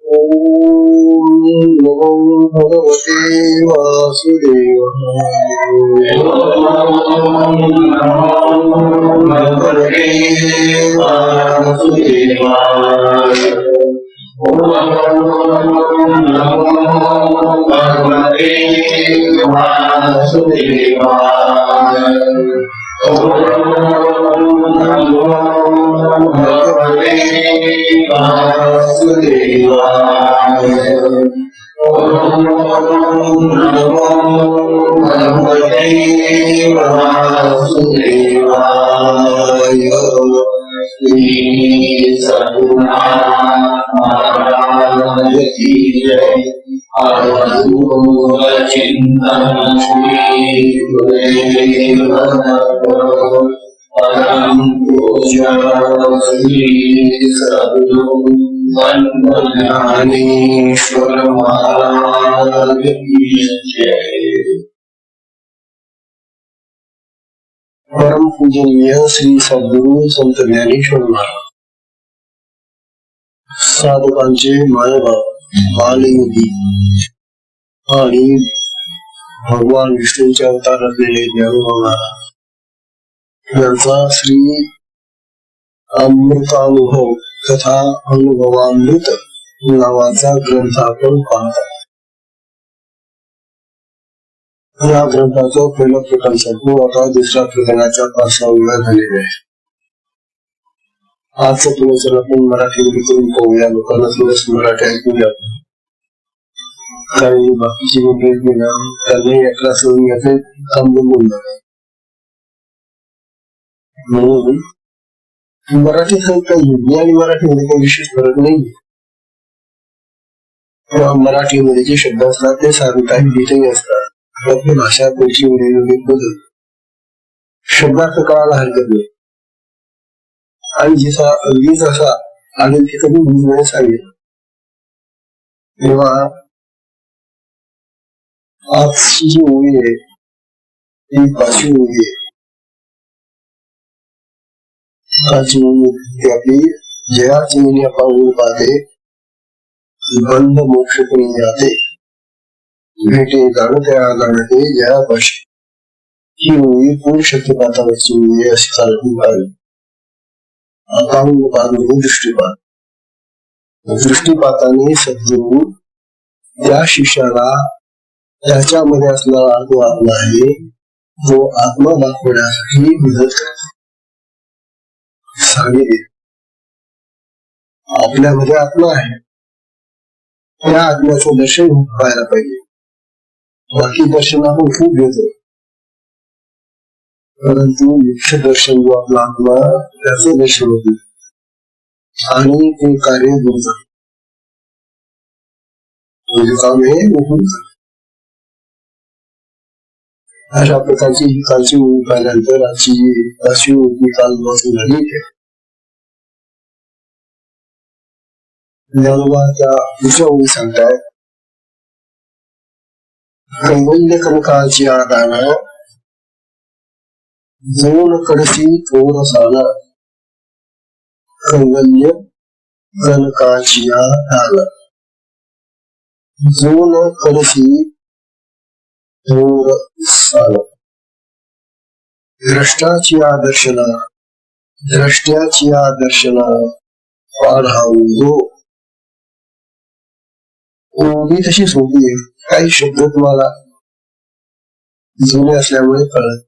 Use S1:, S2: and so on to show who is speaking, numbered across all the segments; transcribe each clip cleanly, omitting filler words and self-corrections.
S1: ओम नमो भगवते वासुदेवाय। ओम नमो भगवते वासुदेवाय। ओम नमो भगवते वासुदेवाय। ओम नमो भगवते वासुदेवाय। ओम नमो भगवते वासुदेवाय। श्री सद्गुरुनाथ महाराज की जय। चिंतन श्री गुरुदेव परम पूज्य श्री सद्गुरु ज्ञानेश्वर महाराज की जय। परम पूजनीय श्री सद्गुरु संत ज्ञानेश्वर महाराज साधकांचे मायबाप बालयोगी आणि भगवान विष्णूंचे अवतार असलेले ज्ञानोबा महाराज यांचा श्री अमृतानुभव तथा अनुभवामृत नावाचा ग्रंथ आपण पाहता। या ग्रंथाचा पहिला प्रकरण संपलो, आता दुसऱ्या प्रकरणाच्या पार्श्वभूमीवर झालेला आहे। आजचं प्रवचन आपण मराठीमध्ये करून पाहूया, लोकांना थोडस मराठी ऐकूया, कारण बाकीची मंडळी ना त्यांनाही अकरा सवयी याचे थांबून बोलणार म्हणून मराठी साहित्य हिंदी आणि मराठीमध्ये काही विशेष फरक नाही। मराठीमध्ये जे शब्द असतात ते साधारणतः हिंदीतही असतात। आपली भाषा कोणती बदल शब्दार्थ कळायला हरकत नाही, आणि जसा अगदीच असा आनंद कधी बुजवणे सांगितलं तेव्हा आजची जी ओळी आहे ती 5वी ओळी आहे। आपली जया चिन्ह पाहून पाहते बंद मोक्ष करून जाते भेटे जाणते जाणते जया पाशी। ही ओळी पूर्ण शक्तिपातावरची ओळी अशी चालवून पाहिजे। दृष्टिपात दृष्टिपाताने सद्गुरु त्या शिष्याला त्याच्यामध्ये असणारा आत्मा आहे तो आत्मा दाखवण्यासाठी मदत करतो। सांगितले आपल्यामध्ये आत्मा आहे, त्या आत्म्याचं दर्शन व्हायला पाहिजे। बाकी दर्शन आपण खूप घेतो, परंतु मुख्य दर्शन जो आपला आत्मा त्याचं दर्शन होते आणि ते कार्य होत काम हे अशा प्रकारची कालची ओळी पाहिल्यानंतर आजची अशी ओळी कालपासून झाली आहे। ज्ञानोबाच्या पुढच्या ओळी सांगतायत कैवल्य कनकाची आदाना जवळ कडसी थोरसाना। कैवल्य कनकाची आदाना जवळ कडसी थोरसाना। द्रष्टाची आदर्शना द्रष्ट्याची आदर्शना पाढावलो। ओळी तशी सोपी आहे, काही शब्द तुम्हाला जुने असल्यामुळे कळत।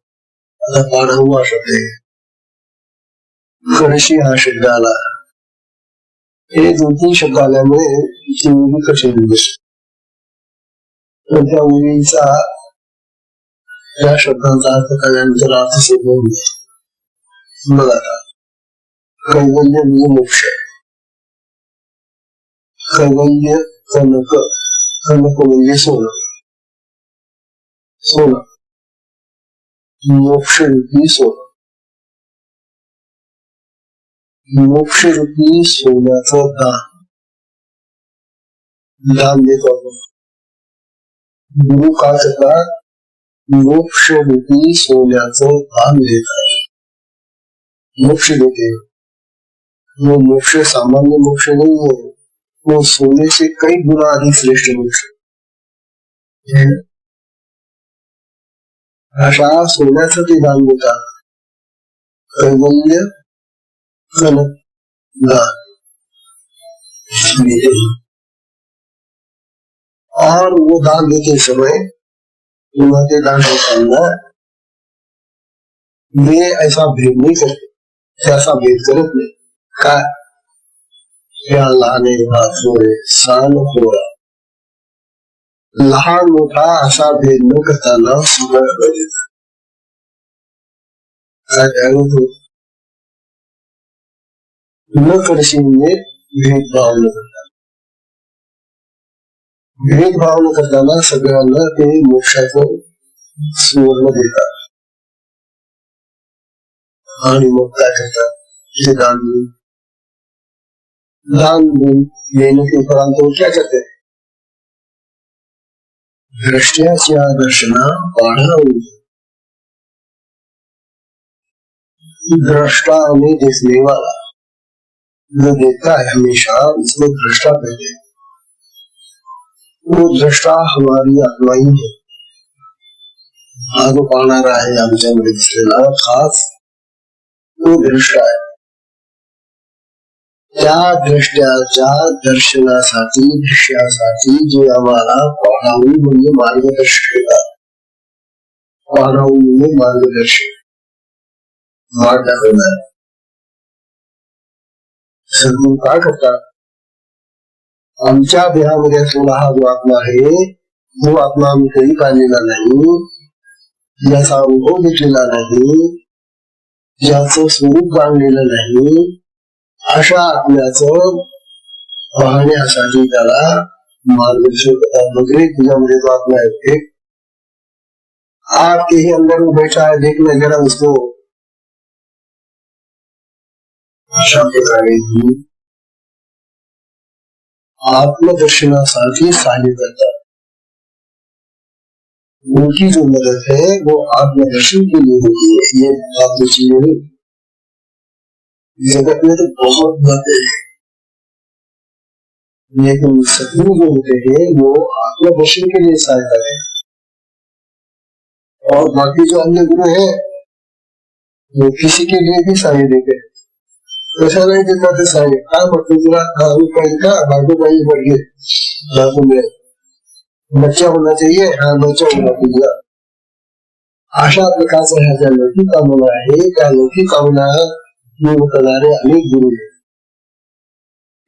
S1: आता पाढाऊ हा शब्द आहे, कळशी हा शब्द आला, हे 2-3 शब्द आल्यामुळे ती ओळी कठीण दिसते। पण त्या ओळीचा या शब्दांचा अर्थ करण्यानंतर अर्थ सोपं होईल। बघा आता कैवल्य म्हणजे मोक्ष, कैवल्य कनक कनक म्हणजे सोनं, सोनं मोक्ष रूपी सोनं, मोक्ष रूपी सोन्याचं दान दान देतो आपण। गुरु काय करतात, मोक्ष रूपी सोन्याचं दान देतात, मोक्ष देते। वो मोक्ष सामान्य मोक्ष नाही आहे, वो सोने से कई गुना अधिक श्रेष्ठ मोक्ष है। भाषा सोन्यासाठी दान देतात, कैवल्य दान और वो दान देते समय उन्होंने दान देता वे ऐसा भेद नहीं करते, ऐसा भेद करत नहीं का लाने सान हो लहान मोठा असा भेद न करताना सुगड पाहिजे। न करशीने भेदभाव न करता, भेदभाव न करताना सगळ्यांना ते मोक्षाचं सुवर्ण देतात आणि मग काय करतात ते दान देने के उपरांत वो क्या करते हैं, दृष्टिया दर्शना बाढ़ा दृष्टा में देखने वाला जो देखता है हमेशा उसको दृष्टा कहते हैं। वो दृष्टा हमारी आत्मा ही है। आगे पाहणारा आहे आमच्यामध्ये दिसलेला खास तो दृष्टा आहे। त्या दृष्ट्याच्या दर्शनासाठी दृश्यासाठी जे आम्हाला पाहणारी म्हणजे मार्गदर्शक करतात, पाहणारी म्हणजे मार्गदर्शक मार्ग दाखवणार। सद्गुरू काय करतात, आमच्या देहामध्ये असलेला हा जो आत्मा आहे जो आत्मा आम्ही कधी पाहिलेला नाही, ज्याचा अनुभव घेतलेला नाही, ज्याचं स्वरूप जाणलेलं नाही, अशा आत्म्याचं पाहण्यासाठी त्याला मार्गदर्शन वगैरे तुझ्यामध्ये जो आत्मा है आपके ही अंदर वो बैठा है, देखना जरा उसको। अशा प्रकारे आत्मदर्शनासाठी सहाय्य करतात। उनकी जो मदद है वो आत्मदर्शन के लिए होती है। ये बात नहीं, जगत में तो बहुत बातें हैं, लेकिन सद्गुरु जो होते हैं वो आत्मदर्शन के लिए सहायता है। और बाकी जो अन्य गुरु है वो किसी के लिए भी सहाय देते हैं, ऐसा नहीं देता था सहाय क्या मतलब तुला का बाबू भाई बढ़ गए बाबू में बच्चा होना चाहिए, हाँ बच्चा होना चाहिए। अशा प्रकारचा ह्या ज्या लौकिक कामना आहे त्या लौकिक कामना पूर्ण करणारे अनेक गुरु हैं,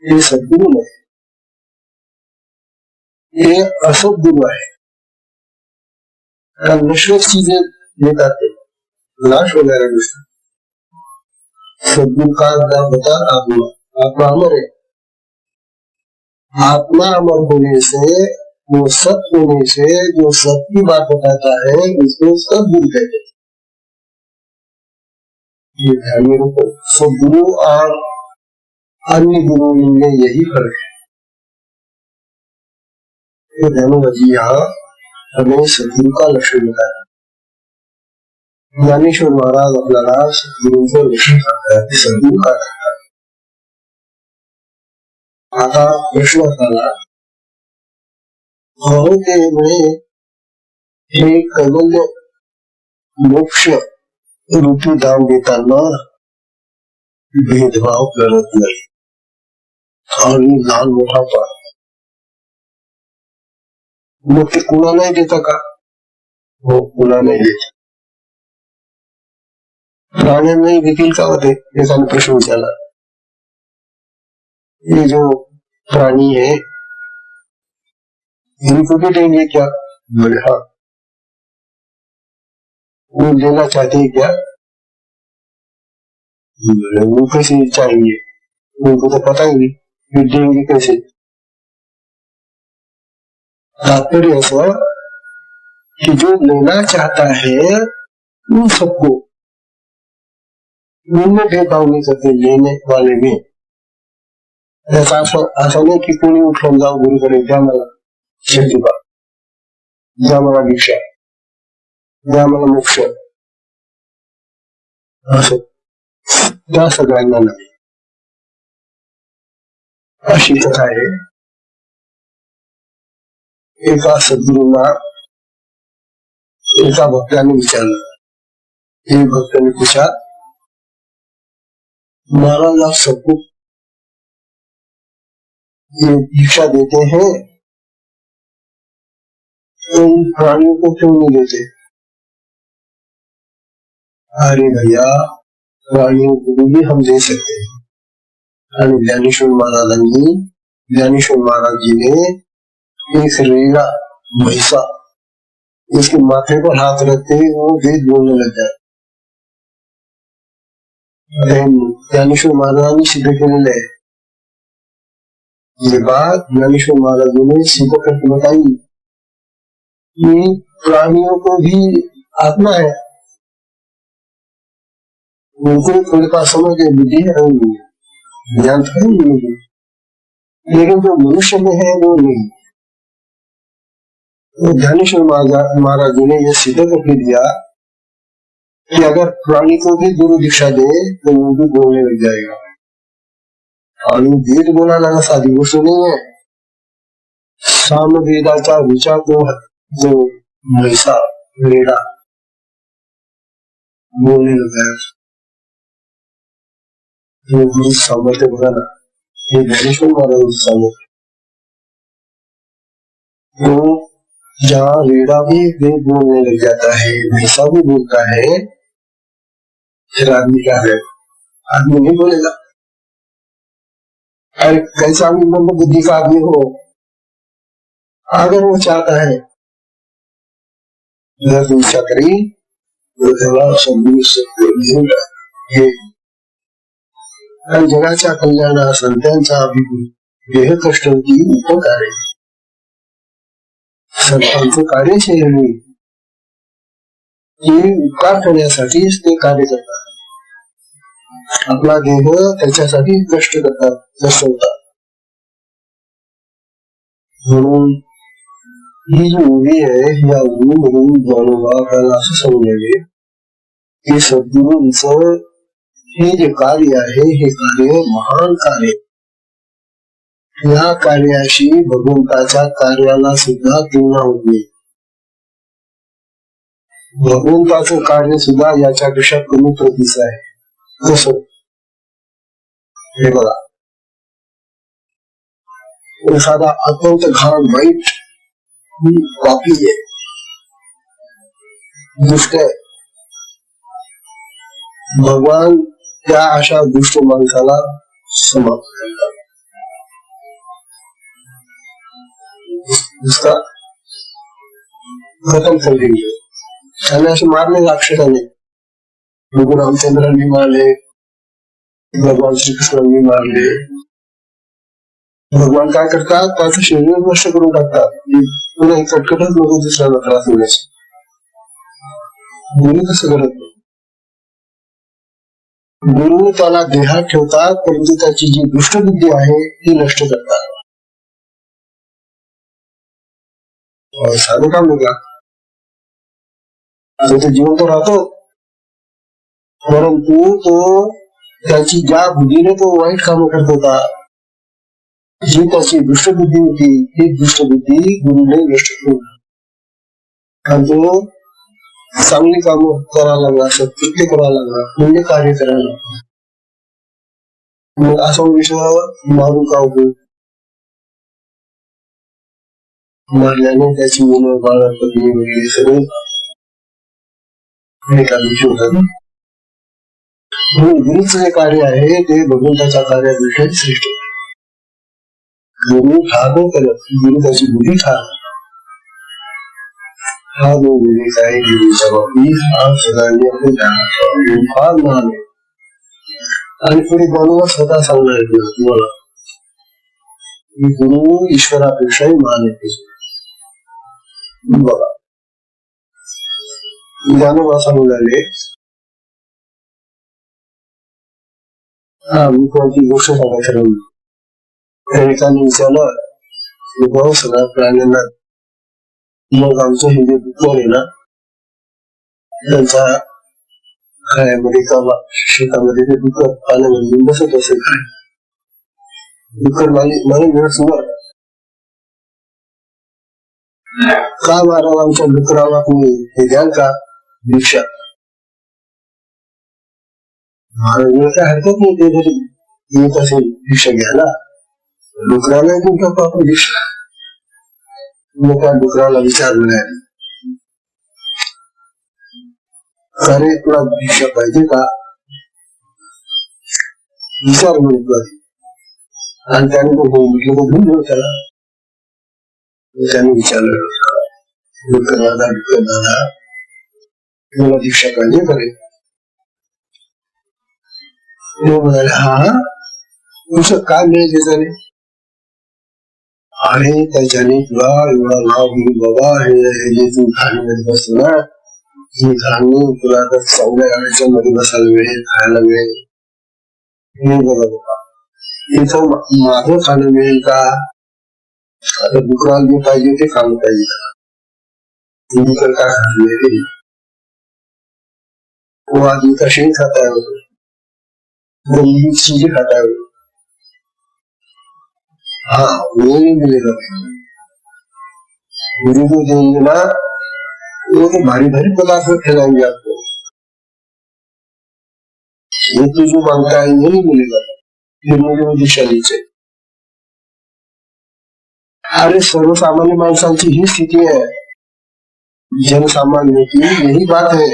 S1: हे सद्गुरु नाही, हे असत गुरु आहे। नश्वर चीजें देतात ते नाश होणाऱ्या गोष्टी। सद्गुरु का नाम होता आत्मा, आत्मा अमर है। आत्मा अमर होने से, वो सत्य होने से जो सत्य की बात बताता है उसको सद्गुरु कहते हैं। ये ध्यान में रखो, सद्गुरु और अन्य गुरुओं में यही फर्क है। तो ध्यान यहाँ हमें सद्गुरु का लक्षण बताया। ज्ञानेश्वर महाराज आपल्याला सद्गुरूंचं लक्षण सांगतात की सद्गुरु काय करतात। आता प्रश्न झाला ते हे कैवल्य मोक्ष रूपी दान देताना भेदभाव करत नाही आणि लहान मोठा पण मग ते कुणालाही देता का? हो, कुणालाही देत, प्राण्यांनाही देखील का होते याचा प्रश्न विचारला। ये जो प्राणी है इनको भी देंगे क्या? बोले हाँ। वो लेना चाहते हैं क्या? बोले वो कैसे चाहिए, उनको तो पता ही नहीं कि देंगे कैसे। तात्पर्य ऐसा कि जो लेना चाहता है उन सबको, उनमें भेदभाव नहीं करते लेने वाले में। ऐसा नहीं कि कोणी उठून जाओ गुरुकडे द्या मला शेतीबा, द्या मला दीक्षा, द्या मला मोक्ष, असं त्या सगळ्यांना नाही। अशी कथा आहे. एका सद्गुरूंना एका भक्ताने विचारलं. एक भक्ताने पूछा, महाराज आप सबको ये दीक्षा देते हैं तो इन प्राणियों को क्यों नहीं देते? अरे भैया, प्राणियों को भी हम दे सकते हैं. आणि ज्ञानेश्वर महाराज जी ने एक रेड़ा भैंसा उसके माथे पर हाथ रखते वो वेद बोलने लग जाए. ज्ञानेश्वर महाराजांनी सिद्ध केलेलं आहे. ये बात ज्ञानेश्वर महाराज जी ने सिद्ध करके बताई कि प्राणियों को भी आत्मा है, उनको थोड़े पास समझ के बुद्धि है, ज्ञान है नहीं, लेकिन जो मनुष्य में है वो नहीं. तो ज्ञानेश्वर महाराज जी ने यह सिद्ध करके दिया कि अगर प्राणी को भी गुरु दीक्षा दे तो वो भी बोलने लग जाएगा. और वेद बोलाना साधी गोष्ट नहीं है. साम वेदाचा विचार को जो भैंसा रेड़ा बोलने लगा है वो गुरु सामर्थ्य बना ना. ये ज्ञानेश्वर महाराज सामर्थ्य. तो जहाँ रेड़ा भी वेद बोलने लग जाता है, भैंसा भी बोलता है, फिर आदमी क्या है? आदमी नहीं बोलेगा. अरे कैसा भी मंद बुद्धि का आदमी हो, अगर वो चाहता है दीक्षा करी जगाच्या कल्याणासन त्यांचा देह कष्टांची उपकार आहे. संतांचं कार्यच हे उपकार करण्यासाठीच ते कार्य करतात. आपला देह त्याच्यासाठी कष्ट करतात, नसवतात. म्हणून ही जी उभी आहे या उभीमधून ज्ञानोबा आपल्याला असं समजावे की सद्गुरूंचं हे जे कार्य आहे हे कार्य महान कार्य. या कार्याशी भगवंताच्या कार्याला सुद्धा तुलना होत नाही. भगवंताचं कार्य सुद्धा याच्यापेक्षा कमी प्रतीचं आहे. कसं हे बघा, एखादा अत्यंत घाण वाईट पापी आहे, दुष्ट आहे, भगवान त्या अशा दुष्ट माणसाला समाप्त करतात. उसका खत्म कर देंगे. त्याने असे मारले राक्षसाने. प्रभू रामचंद्रांनी मारले, भगवान श्रीकृष्णांनी मारले. भगवान काय करतात? त्याचं शरीर नष्ट करून टाकतात. पुन्हा कटकटच नको दुसऱ्याला त्रास होण्याची. गुरु तसं करत नाही. गुरु त्याला देहात ठेवतात, परंतु त्याची जी दुष्टबुद्धी आहे ती नष्ट करतात. साधं काम नाही का? तो जिवंत राहतो, परंतु तो त्याची ज्या बुद्धीने तो वाईट काम करत होता, जी त्याची दुष्टबुद्धी होती ती दुष्टबुद्धी गुरुने नष्ट करून, आणि तो चांगली काम करायला लागला, सत्कृत्य करायला लागला, पुण्य कार्य करायला लागला. मग असा विषयावर मारून का उपयोग? मारल्याने त्याची मुलं बाळ पत्नी वगैरे सगळे होतात. गुरुचं जे कार्य आहे ते भगवंताच्या कार्यापेक्षा श्रेष्ठ. गुरु ठार करत, गुरु त्याची बुद्धी ठार. हा जो विवेक आहे गुरुच्या बाबतीत हा सगळ्यांनी आपण ध्यानात फार महान आहे. आणि पुढे बनवा स्वतः सांगणार आहे तुम्हाला, गुरु ईश्वरापेक्षाही महान आहे. बघा, ज्ञानोबा सांगू लागले, मी कोणती गोष्ट सांगायचं नाही. एकाने विचारलं सगळ्या प्राण्यांना, मग आमचं हे जे डुक्कर आहे ना, त्यांच्या खाण्यामध्ये किंवा शेतामध्ये ते डुक्कर पाण्यामध्ये बसत असेल काय, डुक्कर मला वेळ सुवर का महाराज आमच्या डुकराला तुम्ही हे द्याल का भिक्षा? वेळ काय हरकत नाही, ते जरी येत असेल भिक्षा घ्यायला, डुकराला तुमचा आपण भिक्षा. मग त्या डुकराला विचारलं नाही, अरे तुला भिक्षा पाहिजे का विचार म्हटलं. आणि त्याने तो हो म्हटलं तो घेऊन देऊ त्याला. त्याने विचारलं डुक्कर दादा तुला भिक्षा पाहिजे करे? तो म्हणाले हा तुझं काय मिळेल त्याच्याने? आणि त्याच्याने तुला एवढा लाभ होईल बाबा. हे जे तू धान्यामध्ये बसतो ना, हे धान्य तुला आता चवल्या गाड्याच्या मध्ये बसायला मिळेल, खायला मिळेल. हे बघा बाबा इथं माझं खाणं मिळेल का? आता डुकराला जे पाहिजे ते खाणं पाहिजे का? डुकर काय खाणं मिळेल? वो आदमी का शेर खाता है, चीजें खाता है. हाँ वो नहीं मिलेगा. गुरु को देंगे ना वो तो भारी भारी पदार्थ खिलाएंगे आपको. ये तो जो मांगता है ये नहीं मिलेगा. फिर मुझे वो दिशा नीचे. अरे सर्वसामान्य माणसांची ही स्थिती है. जनसामान्य की यही बात है.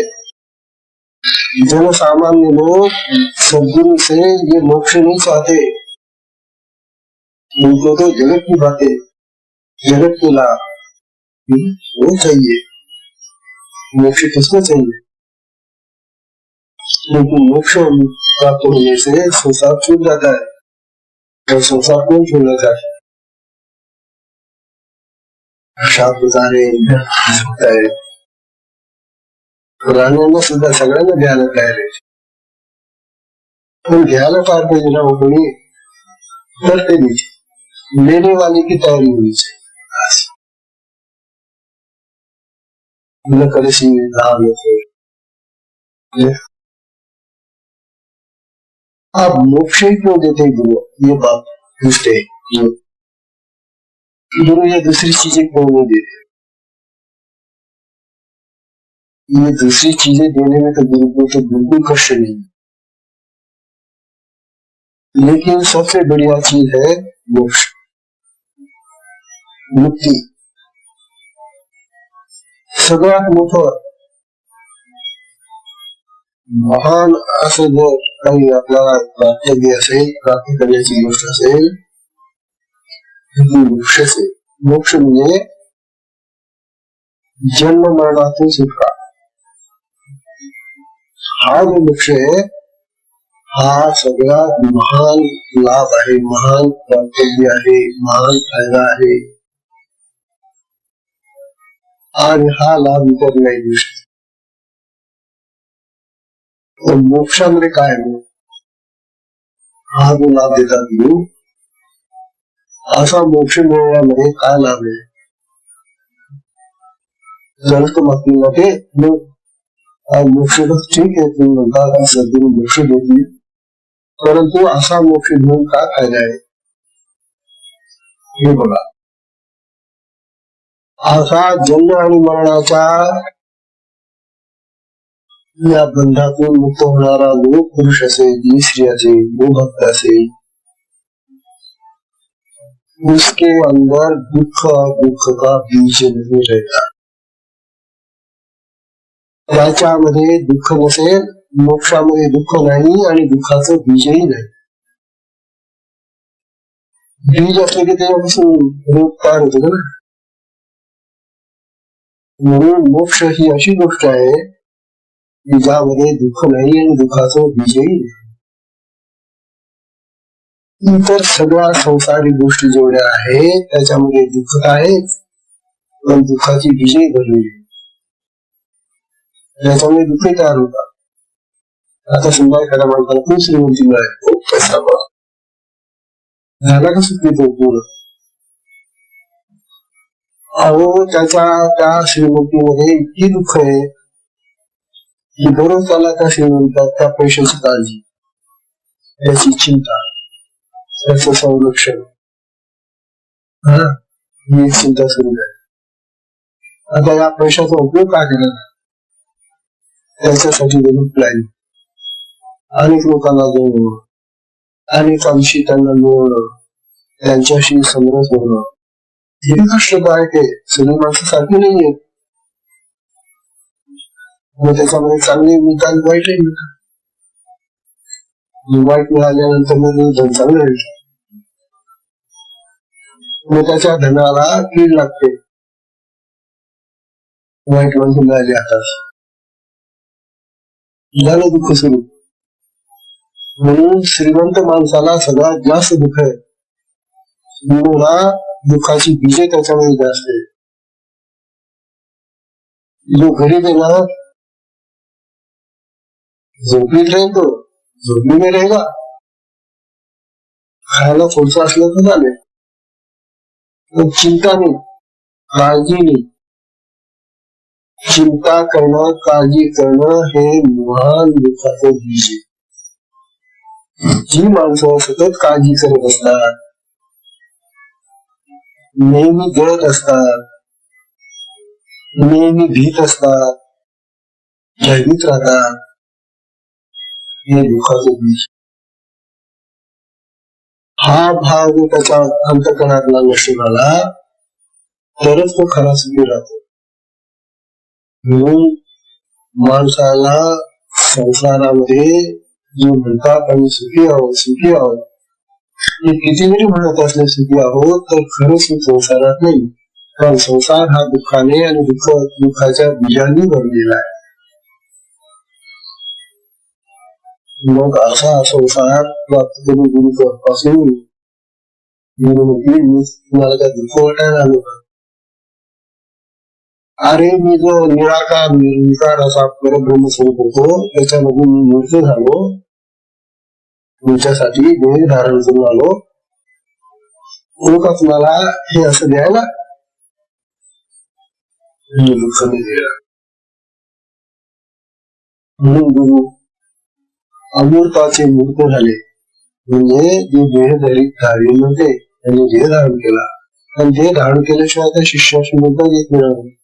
S1: जनसामान्य लोग सदगुरु से ये मोक्ष नहीं चाहते. उनको तो जगत की बातें, जगत के लाभ वो चाहिए. मोक्ष किसको चाहिए? क्योंकि मोक्ष प्राप्त होने से संसार छूट जाता है. और संसार कौन छोड़ना चाहता है? शाप उतारे होता है. पुराण्यांना सुद्धा सगळ्यांना घ्यायला तयार आहे, पण घ्यायला पार पाहिजे ना कोणी. तर ते लेने वाले की तयारी होनी चाहिए. कलशी आप मोक्ष क्यों देते गुरु? ये बात पूछते गुरु ये दूसरी चीजें क्यों नहीं देते? ये दूसरी चीजें देने में तो गुरु को तो बिल्कुल कष्ट नहीं, लेकिन सबसे बढ़िया चीज है मोक्ष, मुक्ती. सगळ्यात मोठं महान असं जर काही आपल्याला प्राप्ती असेल, प्राप्त करण्याची गोष्ट असेल मोक्ष से. मोक्ष म्हणजे जन्म मरणातून सुटका. हा जो मोक्ष आहे हा सगळ्यात महान लाभ आहे, महान प्राप्ती आहे, महान फायदा आहे. आणि हा लाभ इतर नाही देऊ शकत. मोक्षामध्ये काय आहे? हा जो लाभ देतात गुरु, असा मोक्ष मिळवण्यामध्ये काय लाभ आहे? गणित मध्ये मोक्ष ठीक आहे, तुम्ही म्हणतात सद्गुरु मोक्ष देतील, परंतु असा मोक्ष घेऊन काय फायदा आहे? हे बघा, असा जन्म आणि मरणाच्या या बंधातून मुक्त होणारा जो पुरुष असेल, स्त्री असेल, जो भक्त असेल, उसके अंदर दुख का बीज नहीं रहता. त्याच्यामध्ये दुःख नसेल, मोक्षामध्ये दुःख नाही आणि दुःखाचं बीजही नाही. बीज असले की त्याच्यापासून रोग तयार होतो ना. म्हणून मोक्ष ही अशी गोष्ट आहे की ज्यामध्ये दुःख नाही आणि दुःखाचं बीजही नाही. इतर सगळ्या संसारिक गोष्टी जेवढ्या आहेत त्याच्यामध्ये दुःख आहे, पण दुःखाची बीजही भरलेली, त्याच्यामुळे दुःख तयार होतात. आता समजा एखाद्या माणसाला खूप श्रीमंती मिळाली, खूप पैसा झाला कसं पितो पूर्ण. अहो त्याच्या त्या श्रीमंतीमध्ये इतकी दुःख आहे की दररोज त्याला त्या श्रीमंतात त्या पैशाची काळजी, त्याची चिंता, त्याचं संरक्षण, ही एक चिंता सुरू आहे. आता या पैशाचा उपयोग काय करायचा, त्याच्यासाठी देखील प्लॅन. अनेक लोकांना जोडणं, अनेकांशी त्यांना मिळवणं, त्यांच्याशी समरस होणं, हे कष्टदायक आहे. सगळी माणसं सारखी नाहीये. मग त्याच्यामध्ये चांगले मिळतात, वाईटही मिळतात. वाईट मिळाल्यानंतर मग धन चांगलं मिळतं, मग त्याच्या धनाला कीड लागते. वाईट माणसं मिळाली हातात, झालं दुःख सुरू. म्हणून श्रीमंत माणसाला सगळ्यात जास्त दुःख आहे. दुःखाची बीजे त्याच्यामध्ये जास्त आहे. जो गरीब आहे ना, झोपडीत राहील तो, झोपडी में रहेगा. खायला थोडस असलं तर झाले, पण चिंता नाही, काळजी नाही. चिंता करणं, काळजी करणं हे महान दुःखाचं बीज आहे. जी माणसं सतत काळजी करत असतात, नेहमी गळत असतात, नेहमी भीत असतात, भयभीत राहतात, हे दुःखाचं बीज. हा भाव त्याच्या अंतःकरणातला नष्ट झाला तरच तो खरा सुखी राहतो. म्हणून माणसाला संसारामध्ये जो म्हणतात आम्ही सुखी आहोत, सुखी आहोत, हे किती जरी म्हणत असले सुखी आहोत, तर खरं सुख संसारात नाही. कारण संसार हा दुःखाने आणि दुःखाच्या बीजांनी भरलेला आहे. मग असा संसार प्राप्त करून गुरुपासून गुरु म्हटली, मी तुम्हाला काय दुःख वाटायला आलो का? अरे मी जो निराकार निर्विकार असा परब्रह्म स्वरूप होतो, त्याच्यामधून मी मूर्त झालो, तुमच्यासाठी देह धारण करून आलो. का तुम्हाला हे असं द्यायला दुःख नाही. म्हणून गुरु अमूर्ताचे मूर्त झाले, म्हणजे जे देहधारी नव्हते त्यांनी देह धारण केला. पण देह धारण केल्याशिवाय त्या शिष्याशी मुद्दा येत नाही,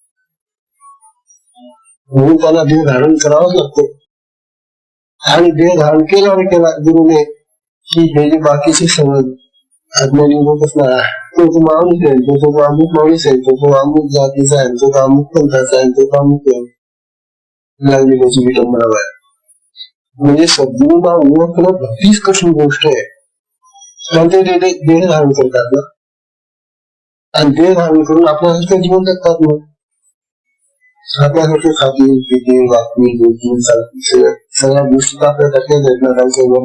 S1: म्हणून त्याला देह धारण करावंच लागतं. आणि देह धारण केला गुरुने की हे जे बाकीचे समज अज्ञानी लोक असणार, तो माणूस आहे, तो अमुक माणूस आहे, तो अमुक जातीचा आहे, तो अमुक पंथाचा आहे, तो अमुक लागली त्याची विटंबना आहे. म्हणजे सद्गुरूला ओळखणं भक्तीच कशी गोष्ट आहे. पण ते देह धारण करतात ना, आणि देह धारण करून आपल्यासारखं जीवन जगतात. मग आपल्यासारखे खातील पितील वागतील बोलतील चालतील सगळ्या गोष्टी तर आपल्यासारख्याच आहेत ना. त्यांच्यावर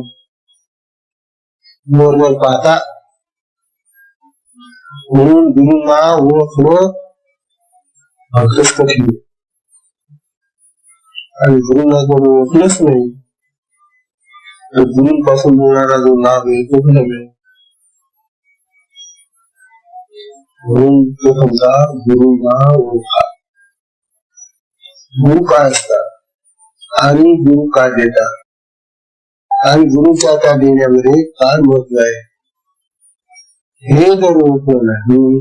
S1: वरवर पाहता. म्हणून गुरुंना ओळखणं भक्तच कठीण, आणि गुरुंना जर ओळखलंच नाही तर गुरुंपासून मिळणारा जो लाभ आहे तो कुठे मिळेल. म्हणून तो समजा गुरुंना ओळखा. गुरु काय असतात आणि गुरु काय देतात, आणि गुरुच्या त्या देण्यामध्ये काय महत्व आहे, हे जर ओळखलं नाही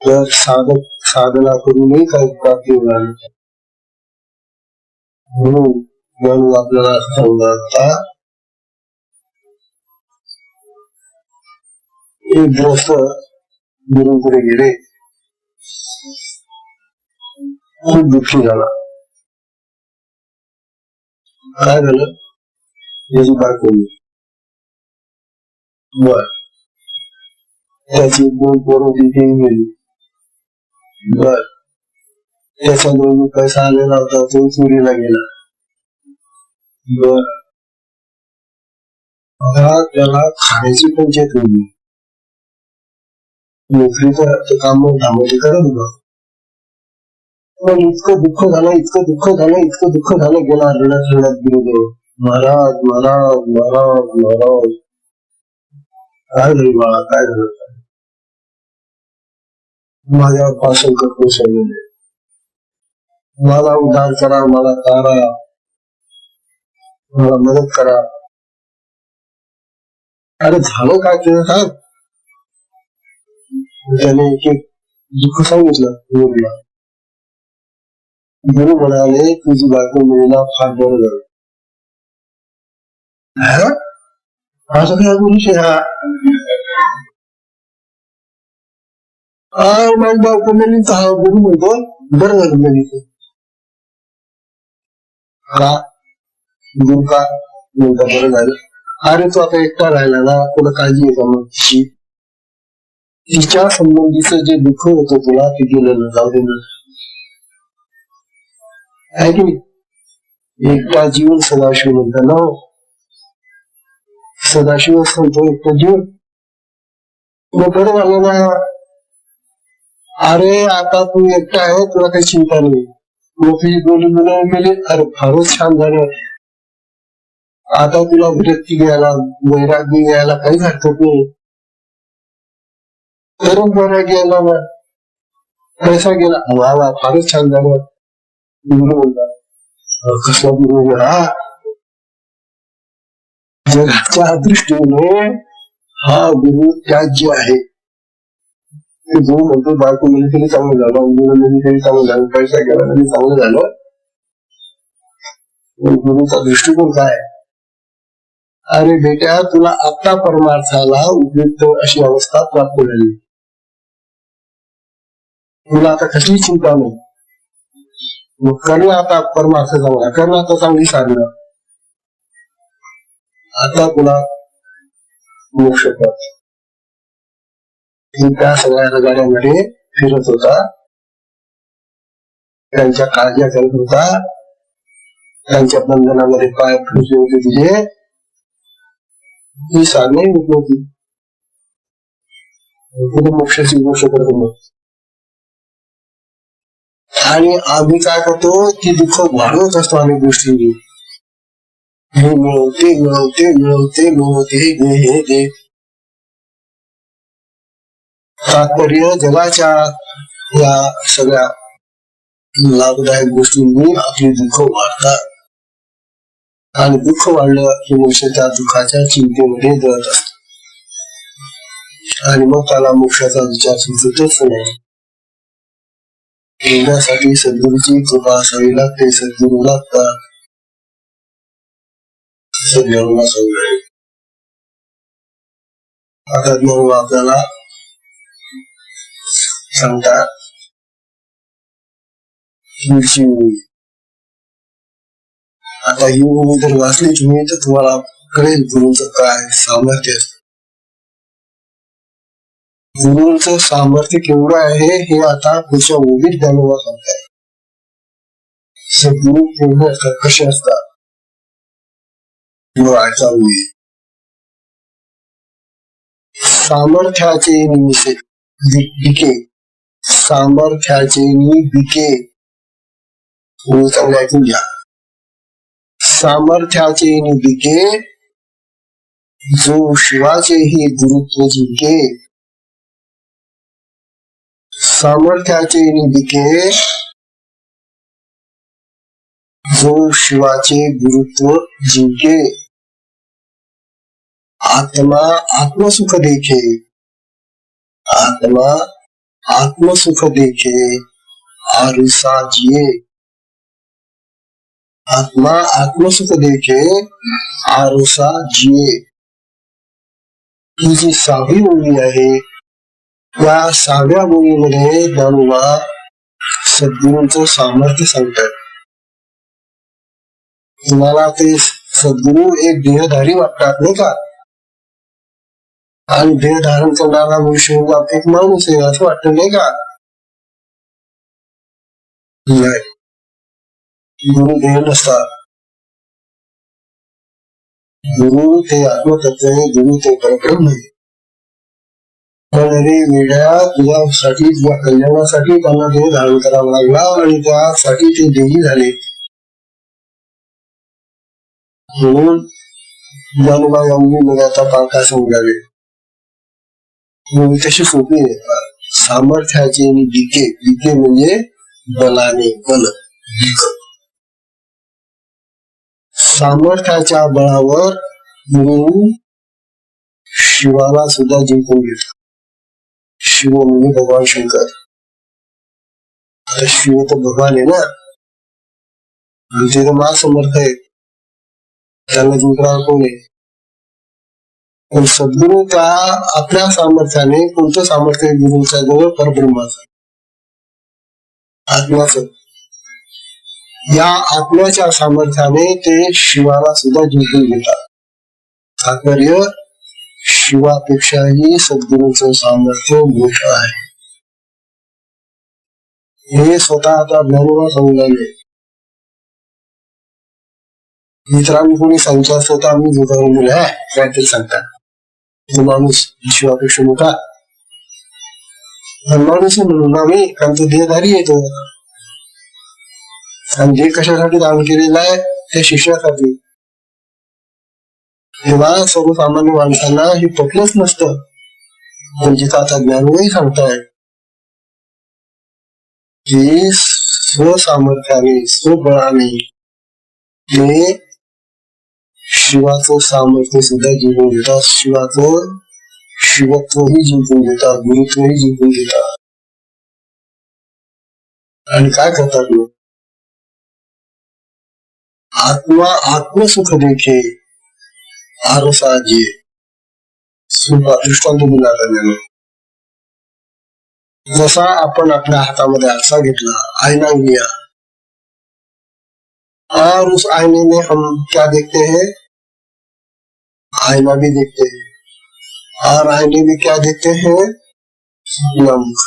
S1: तर साधना करूनही काही प्राप्ती होणार नाही. म्हणून आपल्याला समजा एक ग्रस्त गुरुकडे गेले, खूप दुःखी झाला. काय झालं, त्याची बायको बर, त्याची 2 पोरं तिथे गेली. बर, त्याचा जो पैसा आलेला होता तो चोरीला गेला. बर, त्याला खाण्याची पंचायत होती. नोकरीचं काम धामोटी करत होता. पण इतकं दुःख झालं, इतकं दुःख झालं, इतकं दुःख झालं, गेला रडत गुरुदेव, महाराज महाराज महाराज महाराज, काय झालं बाळा, काय झालं, माझ्यावर फार संकट कोसळलेले, मला उद्धार करा, मला तारा, मला मदत करा. अरे झालं काय ते साहेब, त्याने एक एक दुःख सांगितलं गुरुला. गुरु म्हणाले तुझी बायको मिळणं फार बरं झालं. असं काय गुरुशी हा माझी बायको मिळली तर हा गुरु म्हणतो बरं झालं मिळली का गुरु का म्हणता बरं झालं. अरे तू आता एकटा राहिला ना, तुला काळजी आहे का मग तिच्या संबंधीचं जे दुःख होतं तुला ते गेलं ना, जाऊ दे ना, आहे की नाही. एकटा जीवन सदाशिव म्हणता ना, सदाशिव म्हणतो एकटा जीवन. मग बरं झालं ना. अरे आता तू एकटा आहे, तुला काही चिंता नाही. तुझी दोन्ही मुलं मेले, अरे फारच छान झालं. आता तुला विरक्ती घ्यायला, वैराग्य घ्यायला काहीच हरकत नाही. तरुण वैराग्य घ्यायला ना, पैसा गेला, वा वा फारच छान झालं. गुरु म्हणतात कसला गुरु हा, जगाच्या दृष्टीने हा गुरु त्याज्य आहे. गुरु म्हणतो बायको मिळली तरी चांगलं झालं, मुलं मिळली तरी चांगलं झालं, पैसा गेला तरी चांगलं झालं. गुरुचा दृष्टिकोन काय? अरे बेटा तुला आता परमार्थाला उपयुक्त अशी अवस्था प्राप्त झाली, तुला आता कसली चिंता नाही. मग करणं आता परमार्थ चांगला, करणं आता चांगली साधना, आता तुला मोक्ष प्राप्त. त्या सगळ्या गाड्यांमध्ये फिरत होता, त्यांच्या काळज्या करत होता, त्यांच्या बंधनामध्ये पाय फुटले होते तुझे, ही साधना होत नव्हती. मोक्षाची गोष्ट करतो. आणि आम्ही काय करतो की दुःख वाढवत असतो अनेक गोष्टी. हे मिळवते मिळवते मिळवते मिळवते हे दे. तात्पर्य जगाच्या या सगळ्या लाभदायक गोष्टींनी आपले दुःख वाढतात, आणि दुःख वाढलं की मनुष्य त्या दुःखाच्या चिंतेमध्ये जळत असतो, आणि मग त्याला मोक्षाचा विचार सुचतच नाही. येण्यासाठी सद्गुरूची कृपा असावी लागते, सद्गुरू लागतात. आता ज्ञान आपल्याला सांगतात आता ही भूमी जर वाचली तुम्ही तर तुम्हाला कळेल गुरुचं काय सामर्थ्य असतं. गुरुंचं सामर्थ्य केवढं आहे हे आता पुढच्या ओबीत ज्ञानोबा सांगताय. सद्गुरू केवढे असतात, कसे असतात सामर्थ्याचे बिके, सामर्थ्याचे बिके चांगले ऐकून घ्या. सामर्थ्याचे बिके जो शिवाचेही गुरुत्व जिंके, सामर्थ्याचे बिके जो शिवाचे गुरुत्व जिंके. आत्मा आत्मसुख देखे, आत्मा आत्मसुख देखे आरुसा जिये. आत्मा आत्मसुख देखे आरुसा जिये ही जी 6वी ओळी आहे, या 6व्या ओळीमध्ये ज्ञानोबा सद्गुरूंचं सामर्थ्य सांगतात. तुम्हाला ते सद्गुरू एक देहधारी वाटतात नाही का, आणि देह धारण करणारा मनुष्य एक माणूस आहे असं वाटत नाही का. नाही, गुरु देह नसतात. गुरु ते आत्मतत्व आहे, गुरु ते परब्रह्म आहे. पण अरे वेड्या, तुझ्यासाठी तुझ्या कल्याणासाठी त्यांना देह धारण करावा लागला, आणि त्यासाठी ते देही झाले. म्हणून ज्ञानोबा यांनी आता काय समजावे, कशी सोपी आहे. सामर्थ्याचे बिके, बिके म्हणजे बलाने, बल. सामर्थ्याच्या बळावर गुरु शिवाला सुद्धा जिंकून घेतात. शिव म्हणजे भगवान शंकर. आता शिव तर भगवान आहे ना, ते तर महासमर्थ आहे, त्याला जिंकणार कोण आहे? पण सद्गुरु त्या आपल्या सामर्थ्याने, कोणतं सामर्थ्य आहे गुरुच्या जवळ? परब्रह्माचं, आत्म्याचं. या आत्म्याच्या सामर्थ्याने ते शिवाला सुद्धा जिंकून घेतात. तात्पर्य, शिवापेक्षाही सद्गुरूंचं सामर्थ्य मोठं आहे. हे स्वतः आता ज्ञानोबा सांगून राहिले. मित्रांनी कोणी सांगितलं असतं तर आम्ही जुगारून दिलं आहे, काहीतरी सांगतात तो माणूस शिवापेक्षा मोठा माणूस म्हणून आम्ही, कारण तो देहधारी येतो. आणि जे कशासाठी दान केलेलं आहे? त्या शिष्यासाठी. तेव्हा सर्वसामान्य माणसांना हे पटलंच नसतं. पण जिथं आता ज्ञानोबाही सांगताय की स्वसामर्थ्याने, स्वबळाने ते शिवाचं सामर्थ्य सुद्धा जिंकून घेतात, शिवाचं शिवत्वही जिंकून घेतात, गुरुत्वही जिंकून घेतात. आणि काय करतात लोक? आत्मा आत्मसुख देखे आरसा जे सुखा दृष्टांत दिला त्याने. जसा आपण आपल्या हातामध्ये आरसा घेतला, आईना लिया, और उस आईने में हम क्या देखते हैं? आईना भी देखते हैं, और आईने में क्या देखते हैं? अपना मुख.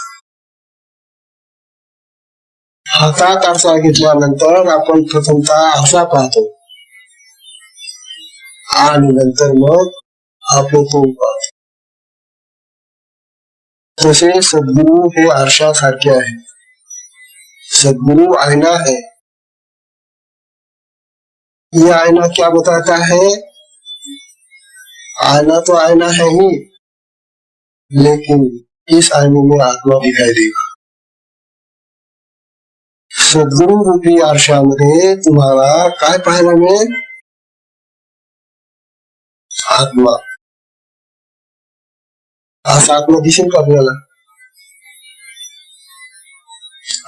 S1: हातात आरसा घेतल्यानंतर आपण प्रथमतः आरसा पाहतो आणि नंतर मग आपले तोंड पाहतो. तसे सद्गुरु हे आरशासारखे आहे. सद्गुरु आईना है. ये आईना क्या बताता है? आईना तो आईना है ही, लेकिन इस आईने में आत्मा दिखाई देगा. सद्गुरु रूपी आरशामध्ये तुम्हाला काय पाहायला मिळेल? आत्मा. असा आत्मा दिसेल का आपल्याला?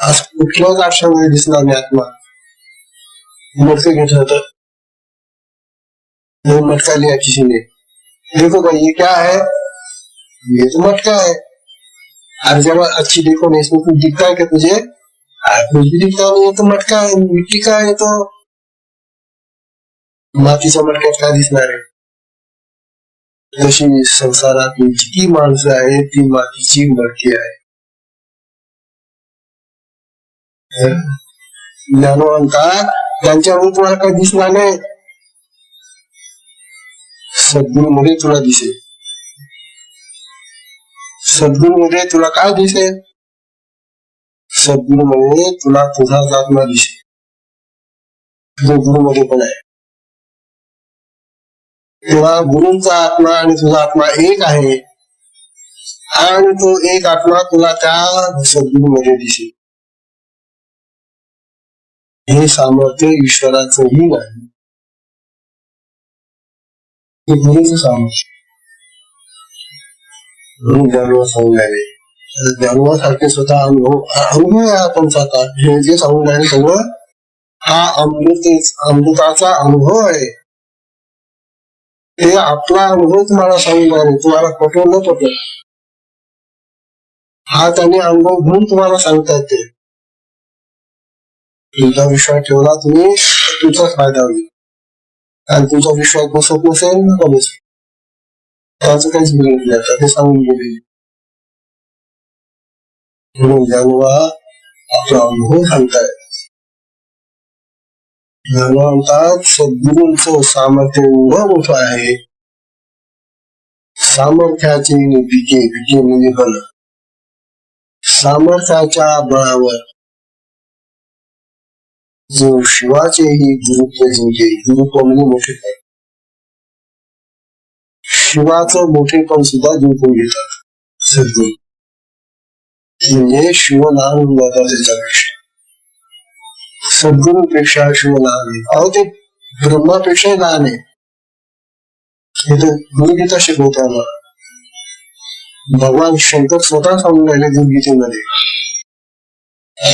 S1: आज कुठल्याच आरशामध्ये दिसणार नाही आत्मा. मटके घेतलं तर मटका लिया किसी ने, देखो भाई ये क्या है? ये तो मटका है. और जब अच्छी देखो ना, इसमें कुछ दिखता है क्या तुझे? कुछ भी दिखता नहीं. ये तो मटका है, मिट्टी का है. तो मातीच्या मटक्यात काय दिसणार आहे? तशी संसारातली जी माणसं आहेत ती मातीची मडकी आहे. ज्ञानवंता त्यांच्यावर तुम्हाला काही दिसणार नाही, सद्गुरु मध्ये तुला दिसेल. सद्गुरु मध्ये तुला काय दिसेल? सद्गुरु मध्ये तुला तुझाच आत्मा दिसेल, जो गुरु मध्ये पण आहे. तेव्हा गुरूंचा आत्मा आणि तुझा आत्मा एक आहे, आणि तो एक आत्मा तुला त्या सद्गुरु मध्ये दिसेल. हे सामर्थ्य ईश्वराचंही नाही, हे गुरुचं सामर्थ्य. ज्ञानोबा सांगून राहिले. ज्ञानोबा सारखे स्वतः अनुभव आहे त्यांचा. आता हे जे सांगून राहिले सगळं हा अमृताचा अनुभव आहे. ते आपला अनुभव तुम्हाला सांगून राहिले. तुम्हाला पटवलं न पटलं, हा त्यांनी अनुभव घेऊन तुम्हाला सांगता येते. तुमचा विश्वास ठेवला तुम्ही, तुमचाच फायदा होईल. आणि तुमचा विश्वास बसत नसेल नका बसत, त्याचं काहीच बिघडलं नाही. ते सांगून गेले. म्हणून ज्ञानोबा आपला अनुभव सांगताय. ज्ञानोबा म्हणतात सद्गुरूंचं सामर्थ्य एवढं मोठं आहे. सामर्थ्याचे विके म्हणजे बल. सामर्थ्याच्या बळावर जो शिवाचेही गुरुत्व जिंके. गुरुत्व म्हणजे मोठेपण. शिवाचं मोठेपण सुद्धा जिंकून घेतात सद्गुरू. म्हणजे शिव लहान होऊन जातात त्याच्यापेक्षा. सद्गुरूपेक्षा शिव लहान आहे. अहो ते ब्रह्मापेक्षाही लहान आहे. इथे गुरुगीता शिकवते आम्हाला. भगवान शंकर स्वतः सांगून राहिले गुरुगीतेमध्ये,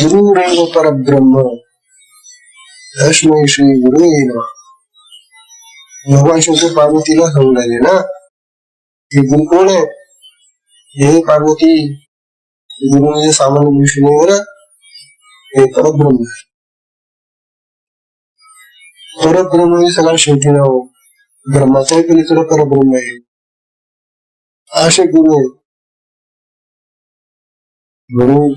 S1: गुरुरेव परब्रह्म तस्मै श्री गुरुवे नमः. भगवान शंकर पार्वतीला सांगून राहिले ना की गुरु कोण आहे. हे पार्वती, गुरु म्हणजे सामान्य मनुष्य नाही बरं, हे परब्रह्म आहे. परब्रह्म म्हणजे सगळ्या शेवटी नाव, ब्रह्माच्याही पलीकडे परब्रह्म आहे असे गुरु आहेत. म्हणून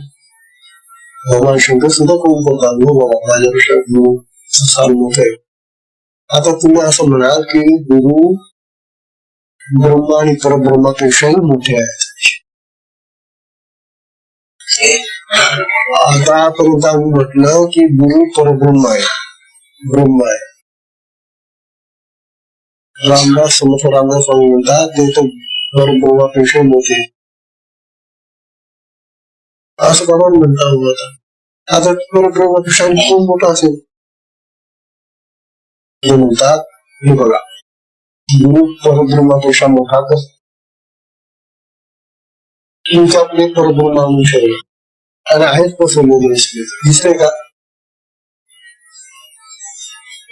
S1: भगवान शंकर सुद्धा कोण करतात बाबा माझ्यापेक्षा गुरु साल मोठे. आता तुम्ही असं म्हणाल की गुरु ब्रह्म आणि परब्रह्मापेक्षाही मोठे आहेत. आतापर्यंत आम्ही म्हटलं की गुरु परब्रह्म आहे, ब्रह्म आहे. रामदास समर्थ रामदास स्वामी म्हणतात ते तर परब्रह्मापेक्षा मोठे असं कारण म्हणतात. आता परब्रह्मापेक्षा कोण मोठा असेल हे म्हणतात. हे बघा, गुरु परब्रह्मापेक्षा मोठा कर तुमच्याकडे परब्रह्म अनुषय आणि आहेत पसरलेले दिसतंय का.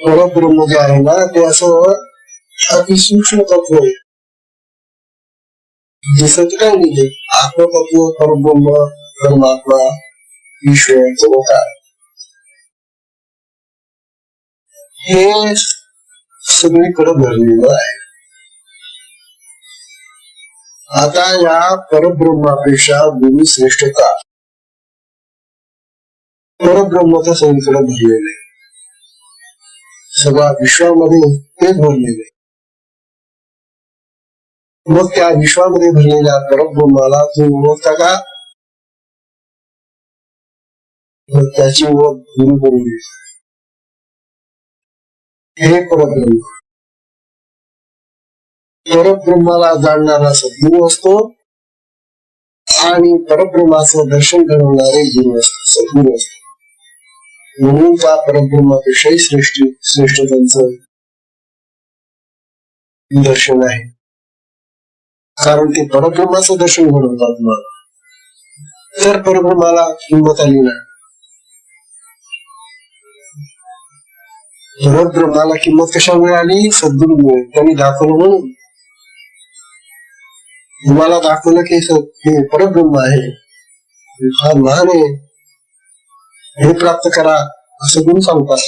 S1: परब्रह्म जे आहे ना ते असं अतिसूक्ष्म तत्व आहे, दिसत काय नाही. आत्मतत्व परब्रह्म परमात्मा ईश्वर काय हे सगळीकडे भरलेलं आहे. आता या परब्रह्मापेक्षा गुरु श्रेष्ठ का. परब्रह्माच्या सगळीकडे भरलेले, सगळ्या विश्वामध्ये तेच भरलेले. मग त्या विश्वामध्ये भरलेल्या परब्रह्माला तुम्ही ओळखता का. त्याची ओळख गुरु करून घ्या. हे परब्रह्म, परब्रह्माला जाणणारा सद्गुरु असतो आणि परब्रह्माचं दर्शन घडवणारे गुरु असतो, सद्गुरु असतो. म्हणून त्या परब्रह्मापेक्षाही श्रेष्ठ त्यांचं दर्शन आहे, कारण ते परब्रह्माचं दर्शन घडवतात. मला तर परब्रह्माला किंमत आली ना. परब्रह्माला किंमत कशामुळे आली. सद्गुरूमुळे. त्यांनी दाखवलं म्हणून. तुम्हाला दाखवलं की हे परब्रह्म आहे, फार महान आहे, हे प्राप्त करा असं गुरु सांगतात.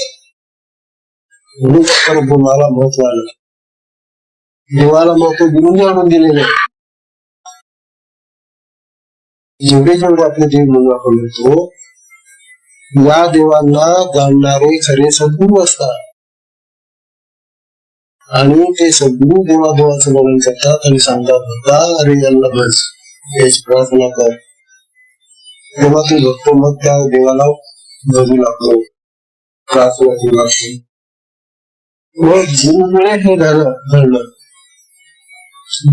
S1: म्हणून परब्रह्माला महत्व आलं. देवाला महत्व गुरुंनी आणून दिलेले. जेवढे आपले देव म्हणून आपण म्हणतो, या देवांना जाणणारे खरे सद्गुरू असतात आणि ते सद्गुरू देवादेवाचं वर्णन करतात आणि सांगतात अरे यांना बस याची प्रार्थना कर. तेव्हा ते भक्त मग त्या देवाला भजू लागतो, प्रार्थना करू लागतो. मग गुरुमुळे हे घडलं.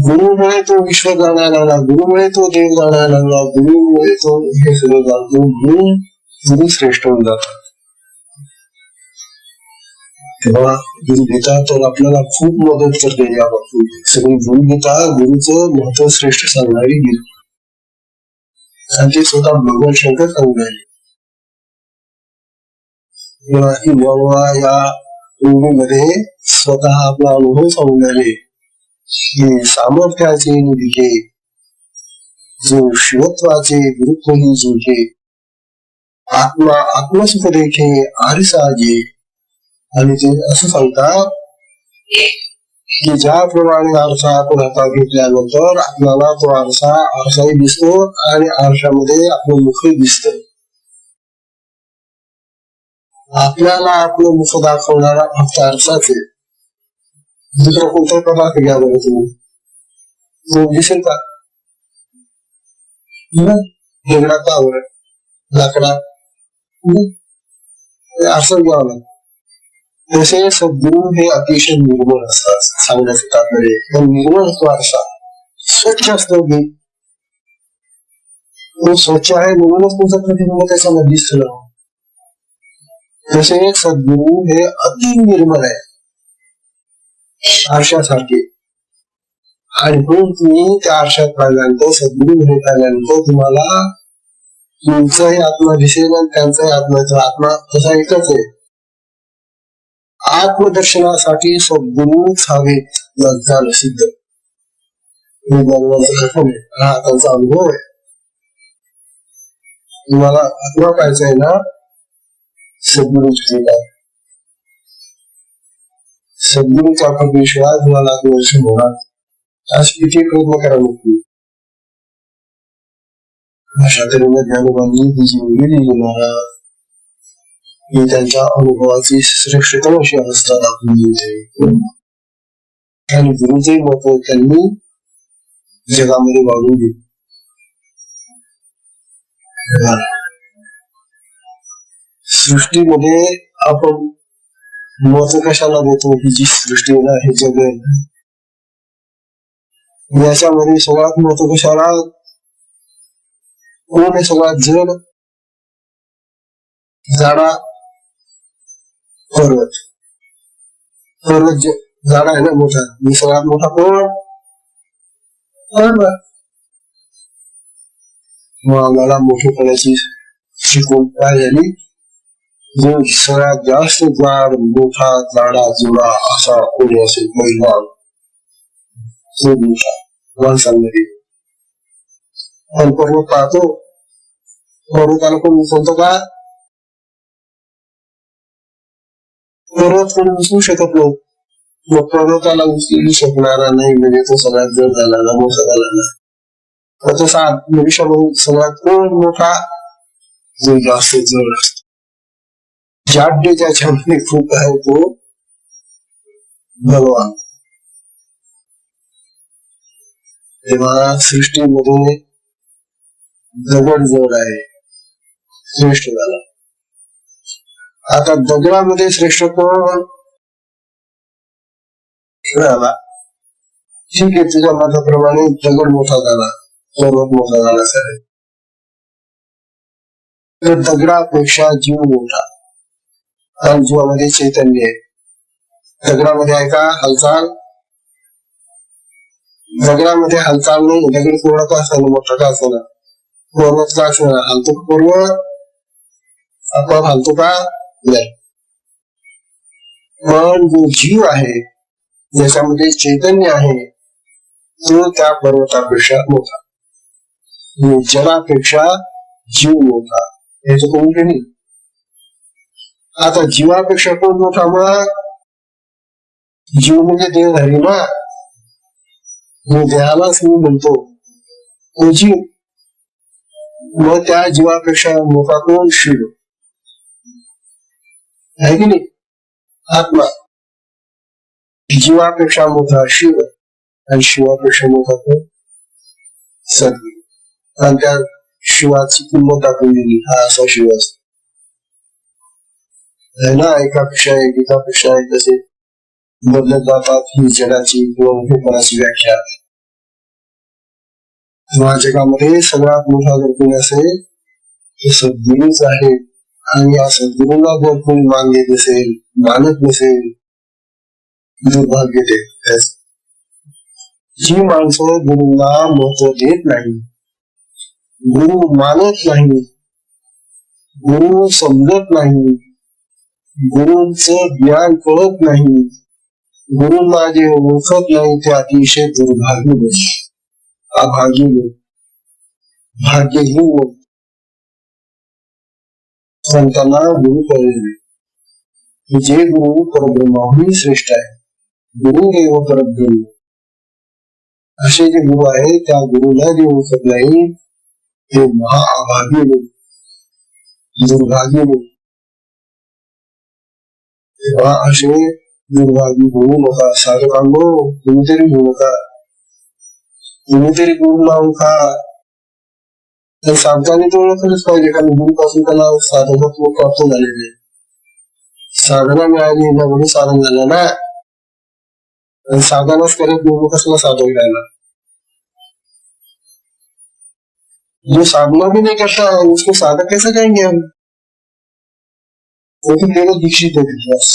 S1: गुरुमुळे तो विश्व जाणायला लागला, गुरुमुळे तो देव जाणायला लागला, गुरुमुळे तो हे सगळं जाणतो. म्हणून गुरु श्रेष्ठ होऊन जातात. तेव्हा गुरुगीता तर आपल्याला खूप मदत करते या बाबतीत. सगळी गुरुगीता गुरुचं महत्व श्रेष्ठ सांगणारी गीता आणि ते स्वतः भगवान शंकर सांगून राहिले. या मध्ये स्वतः आपला अनुभव सांगून राहिले की सामर्थ्याचे निधिके जो शिवत्वाचे गुरुत्व ही जोखे आत्मा आत्मसुख देखे आरसाजे. आणि ते असं सांगतात की ज्याप्रमाणे आरसा आपण हातात घेतल्यानंतर आपल्याला तो आरसाही दिसतो आणि आरशामध्ये आपलं मुखही दिसत. आपल्याला आपलं मुख दाखवणारा फक्त आरसाच आहे. दुसरा कोणताही पदार्थ घ्या बरं तुम्ही, तो दिसेल का. दगडा का लाकडा असं घ्यावं लागतं. तसे सद्गुरू हे अतिशय निर्मळ असतात. सांगण्याचे तात्पर्य निर्मळ असतो आरसा, स्वच्छ असतो. तो स्वच्छ आहे म्हणूनच तुमचं प्रतिबिंब त्याच्यामध्ये दिसतं. तसे सद्गुरू हे अति निर्मळ आहे, आरशासारखे. आणि म्हणून तुम्ही त्या आरशात पाहिल्यानंतर, सद्गुरूमध्ये पाहिल्यानंतर तुम्हाला तुमचाही आत्मा दिसेल आणि त्यांचाही आत्मा तसा एकच आहे. आत्मदर्शनासाठी सद्गुरूच हवेत झालं सिद्ध. हा त्यांचा अनुभव आहे. तुम्हाला आत्मा पाहिजे आहे ना, सद्गुरूच सद्गुरूचा परमेश्वर तुम्हाला आत्मदर्शन होणार. आज किती प्रयत्न करा नक्की. अशा तऱ्हेने ज्ञानोबांनी ही जी मुली महाराज ही त्यांच्या अनुभवाची श्रेष्ठतम अशी अवस्था दाखवून देते. आणि गुरुचंही महत्व त्यांनी जगामध्ये वाढवून दिले. सृष्टीमध्ये आपण महत्व कशाला देतो, ही जी सृष्टी आहे हे जग आहे, याच्यामध्ये सगळ्यात महत्व कशाला, कोण सगळ्यात जड, झाडा पर्वत. पर्वत झाडा आहे ना मोठा, मी सगळ्यात मोठा पर्वत. मग आम्हाला मोठेपणाची शिकवण काय झाली, जो सगळ्यात जास्त जाड मोठा झाडा जुळा असा कोणी असेल महिला माणसांमध्ये. पण पर्वत पाहतो, पर्वताला कोण उचलतो का, पर्वत कोणी उचलू शकत नाही. मग पर्वताला उचलू शकणारा नाही म्हणजे तो सगळ्यात जड झाला ना, मोठा झाला ना. तसा भविष्यामध्ये सगळ्यात कोण मोठा, जो जास्त जड असतो, जाड्य ज्याच्यामध्ये खूप आहे तो भगवान. तेव्हा सृष्टीमध्ये दगड जड आहे, श्रेष्ठ झाला. आता दगडामध्ये श्रेष्ठ कोण झाला, ठीक आहे तुझ्या मताप्रमाणे दगड मोठा झाला, पर्वत मोठा झाला सर, तर दगडापेक्षा जीव मोठा. कारण जीवामध्ये चैतन्य आहे. दगडामध्ये आहे का हालचाल, दगडामध्ये हालचाल नाही. दगड कोणा का असताना मोठा का असताना, पर्वत का असताना हालतो का पर्वत, आपण हालतो का नाही. पण जो जीव आहे ज्याच्यामध्ये चैतन्य आहे तो त्या पर्वतापेक्षा मोठा, जलापेक्षा जीव मोठा, याचं कोण नाही. आता जीवापेक्षा कोण मोठा, मग जीव म्हणजे देहधारी ना, जो देहालाच मी म्हणतो तो जीव. मग त्या जीवापेक्षा मोठा कोण, शिव आहे की नाही. आत्मा जीवापेक्षा मोठा शिव आणि शिवापेक्षा मोठा कोण, सद्गुरू. आणि त्या शिवाची किंमत दाखवून दिली, हा असा शिव असतो है ना. एकापेक्षा एक, एकापेक्षा एक तसे बदलत जातात ही जगाची किंवा मोठेपणाची व्याख्या. जगामध्ये सगळ्यात मोठा जर कोणी असेल तर सद्गुरूच आहे. आणि या सद्गुरूला जर कोणी मानले नसेल, मानत नसेल, दुर्भाग्य ते. जी माणसं गुरुला महत्व देत नाही, गुरु मानत नाही, गुरु समजत नाही, गुरूंचं ज्ञान कळत नाही, गुरुंना जे ओळखत नाही, ते अतिशय दुर्भाग्य लोक, अभागी लोक, भाग्यहीन लोक. संतांना गुरु कळले जे गुरु परब्रह्माहून श्रेष्ठ आहे, गुरु देव परब्रह्म, असे जे गुरु आहे त्या गुरुला जे ओळखत नाही ते महाअभागी लोक, दुर्भागी लोक. तेव्हा असे दुर्भागी होऊ नका. साधकांनो तुम्ही तरी होऊ नका, तुम्ही तरी गुरुला ओळखा. तर साधकांनी तो ओळखलंच पाहिजे, कारण गुरुपासून त्याला साधकत्व प्राप्त झालेले, साधना मिळाली म्हणजे साधन झालं ना. साधनच करत गुरु कसला साधक राहिला, जो साधना भी नहीं करता उसको साधक कैसे कहेंगे हम. वो तो केवल दीक्षित है, बस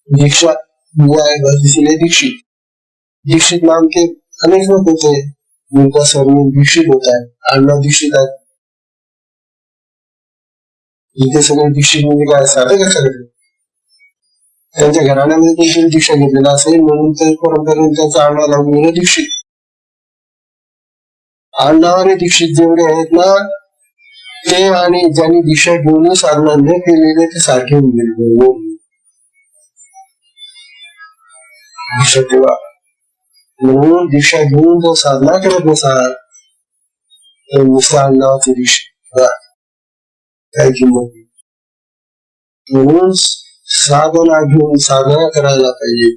S1: दीक्षा हुआ है बस, इसीलिए दीक्षित. दीक्षित नाम के अनेक लोग होते हैं जिनका सरनेम दीक्षित होता है, आडनाव दीक्षित है, जिनके सगळे दीक्षित म्हणजे काय साधक सगळे त्यांच्या घराण्यामध्ये कोणतरी दीक्षा घेतलेला असेल म्हणून ते परंपरेने त्यांचा आडनाव लागून गेलं दीक्षित. आडनावाने दीक्षित जेवढे आहेत ना ते आणि ज्यांनी दीक्षा घेऊन साधना न केलेले ते सारखे होऊन गेले. दीक्षा ठेवा म्हणून दीक्षा घेऊन जर साधना करत नसाल तर नुसत्या आडनावाची दीक्षा काय किंमत. म्हणून साधना घेऊन साधना करायला पाहिजे,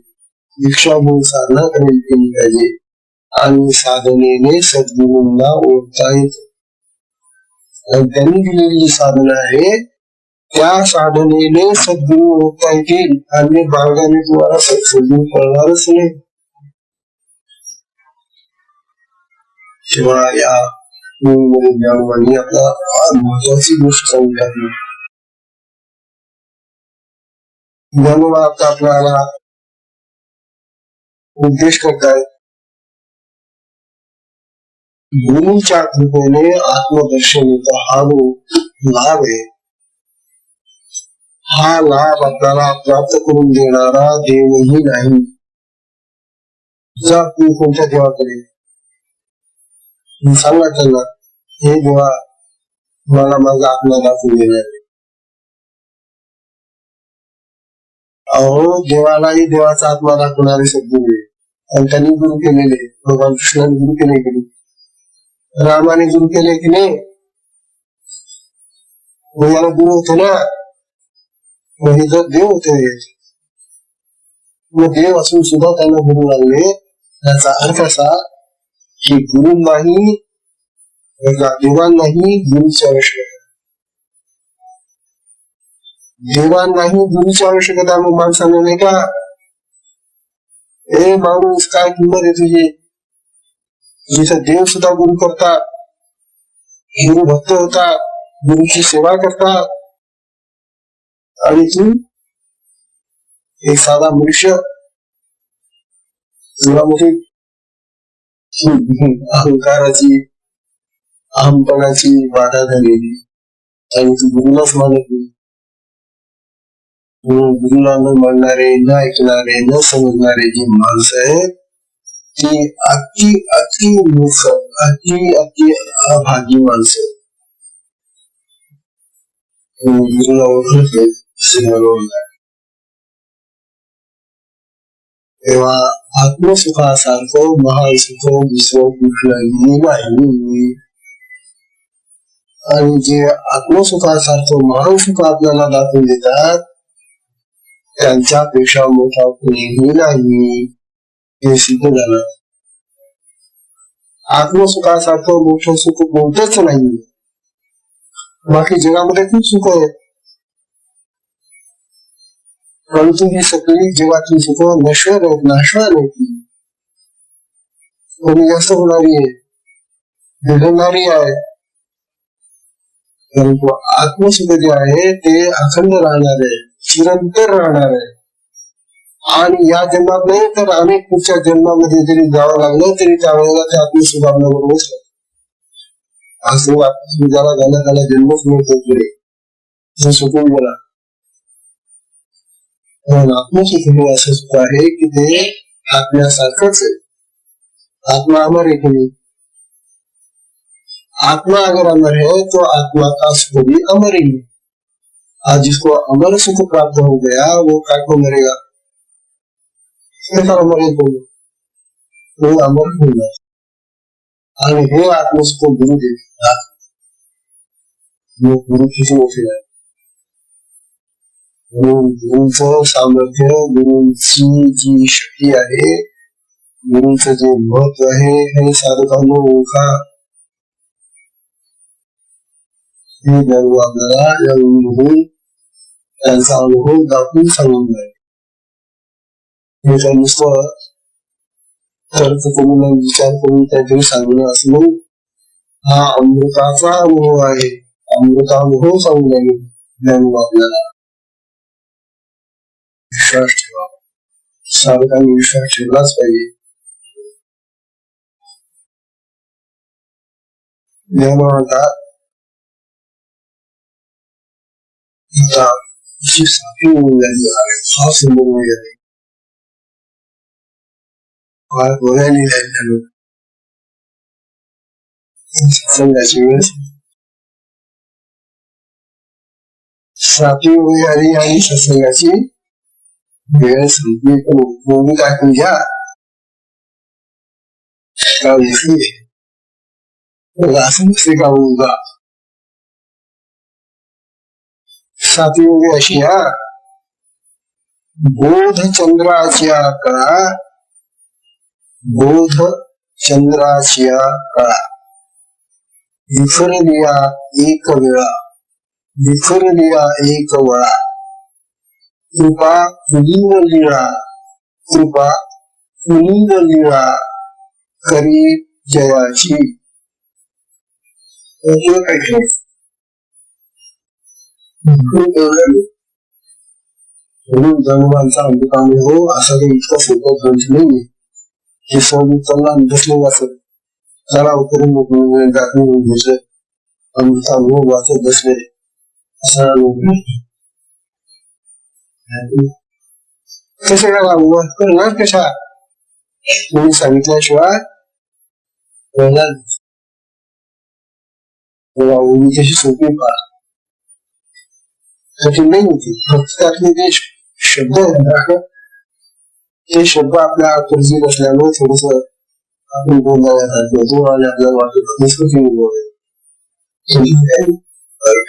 S1: दीक्षा घेऊन साधना केली पाहिजे आणि साधनेने सद्गुरूंना ओळखता येते. त्यांनी दिलेली जी साधना आहे त्या साधनेने सद्गुरू ओळखता येतील आणि मार्गाने तुम्हाला सद्गुरू कळणारच नाही. तेव्हा या ज्ञानवाणी आपला महत्वाची गोष्ट सांगून टाकली. ज्ञानोबा आता आपल्याला उद्देश करतायत गुरुच्या कृपेने आत्मदर्शन होतं. हा जो लाभ आहे हा लाभ आपल्याला प्राप्त करून देणारा देवही नाही. जा तू कोणत्या देवाकडे सांगा त्यांना हे देवा मला माझा आत्मा दाखवून देणार. अहो देवालाही देवाचा आत्मा दाखवणारे सद्गुरू आहे आणि त्यांनी गुरु केलेले. भगवान कृष्णाने गुरु केले की नाही, रामाने गुरु केले की नाही, याला गुरु होते ना, मग हे जर देव होते मग देव असून सुद्धा त्यांना गुरु लागले. याचा अर्थ असा की गुरुंनाही देवांनाही गुरुची आवश्यकता, देवांनाही गुरुची आवश्यकता. मग माणसाने नाही का ए माणूस काय किंमत आहे तुझी, जिथं देव सुद्धा गुरु करतात, गुरु भक्त होतात, गुरुची सेवा करतात आणि तू एक साधा मनुष्य तुला मोठी अहंकाराची अहमपणाची बाधा झालेली आणि तू गुरुलाच मानत नाही. गुरुला न मानणारे, न ऐकणारे, न समजणारे जी माणसं आहेत ती अति अति मूर्ख, अति अति अभागी माणसं. गुरुला ओळखत नाही. तेव्हा आत्मसुखासारखं महान सुख दुसरं कुठलंही नाही. आणि जे आत्मसुखासारखं महान सुख आपल्याला दाखवून देतात त्यांच्यापेक्षा मोठा कोणीही नाही हे सिद्ध झालं. आत्मसुखासारखं मोठं सुख कोणतंच नाही. बाकी जगामध्ये खूप सुख आहे परंतु ही सगळी जगातली सुख नश्वर आहेत, नाशवान आहेत. कमी जास्त होणारी आहे, बिघडणारी आहे. परंतु आत्मसुख जे आहे ते अखंड राहणार आहे, चिरंतर राहणार आहे. आणि या जन्मात नाही तर अनेक पुढच्या जन्मामध्ये जरी जावं लागलं तरी त्यावेळेला ते आत्मसुख आपल्या बरोबर असं आत्मसुखाला त्याला जन्मच मिळतो पुढे सुटून गेला. आत्मसुख हे असं सुख आहे की ते आत्म्यासारखंच आहे. आत्मा अमर है कि नहीं? आत्मा अगर अमर है तो आत्मा का सुख भी अमर ही है. आज जिसको अमर सुख प्राप्त हो गया वो काय को मरेगा? मरेगा वो अमर होगा. आणि हे आत्मसुख गुरु देतात. गुरु किसी मोठे आहे. गुरुचं सामर्थ्य, गुरुची जी शक्ती आहे, गुरुचं जे महत्व आहे हे साधकांना ओळखा. हे ज्ञान आपल्याला या गुरुमधून त्यांचा अनुभव दाखवून सांगून जाईल. हे काही नुसतं तर्क करून विचार करून काहीतरी सांगणं असं नाही. हा अमृताचा अनुभव आहे. अमृतानुभव सांगून जाईल ज्ञान आपल्याला. विश्वास ठेवा. साधकांनी विश्वास ठेवलाच पाहिजे. ज्ञान म्हणतात साथी होऊन झाली हा सुंदर वेळ आहे फार बोलायला झाली सत्संगाची वेळ साथी वेळ आली आणि सत्संगाची वेळ संपली पण उपयोगी टाकून घ्या का विसरी असं नसते का उगा साथी वेळ अशी हा बोध चंद्राच्या कळा बोध चंद्राच्या कळा विसरलिया एक वेळा विसरलिया एक वेळा कृपा पुलिंग लीळा कृपा पुलिंग लीळा करी जयाची म्हणून धनुमानचा अमृताने हो असं काही इतकं सोपं ग्रंथ नाही हे सोबत चालला बसले असत त्याला उतरून मोकळून जात नाही घेतलं अमृता हो वाचत बसले असा कसे करणार कशा कोणी सांगितल्याशिवाय कशी सोपी पार कठीण नाही होती फक्त त्यातले ते शब्द ते शब्द आपल्या परिचित असल्यामुळे थोडस आपण बोलायला होतो आणि आपल्याला वाटत